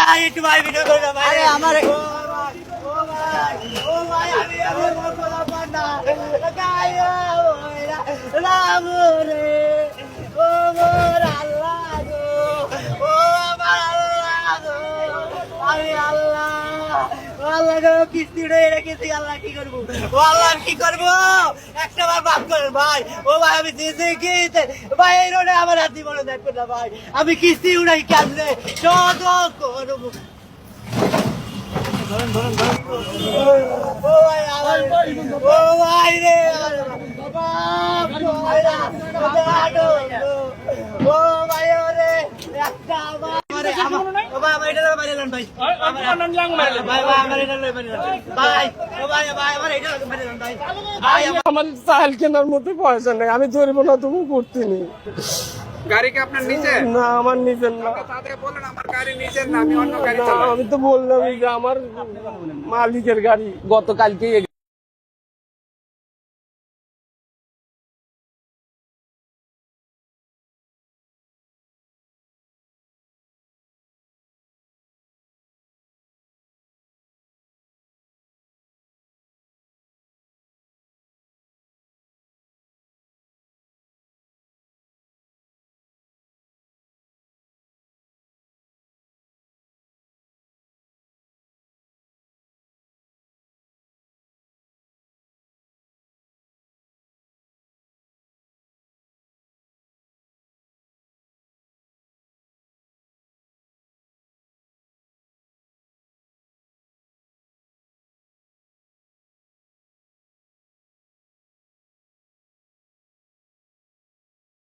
ভাই একটু ভাই ভিডিও করে দাও ভাই। আরে আমার ও ভাই আমি বড় পান্ডা গায়া ওরা রাম রে ও মোর আল্লাহ গো ও আমার আল্লাহ গো আমি আল্লাহ আল্লাহ গো কিস্তি উড়ে রেখেছি আল্লাহ কি করবো ও আল্লাহ কি করবো একটা বার মাফ করেন ভাই ও ভাই আমি দিয়েছি কি ভাই এই রোডে আমার হাত জীবনে দেখবে না ভাই আমি কিস্তি উড়াই কাঁদলে শত করবো ও ভাই আমার ও ভাই রে বাপ ও ভাই ওরে একটা আমার ও ভাই আমার এটা মারিলেন ভাই ভাই ভাই আমার এটা মারিলেন ভাই ও ভাই ভাই আমার এটা মারিলেন ভাই ভাই আমার চাল কেনার মতো পয়সা নেই, আমি ধরবো না তুমি করতে নি। গাড়ি কি আপনার নিজের? না আমার নিজের না। তাদের বলেন আমার গাড়ি নিজের না, আমি অন্য গাড়ি না, চালাই। আমি তো বললাম যে আমার মালিকের গাড়ি গতকালকে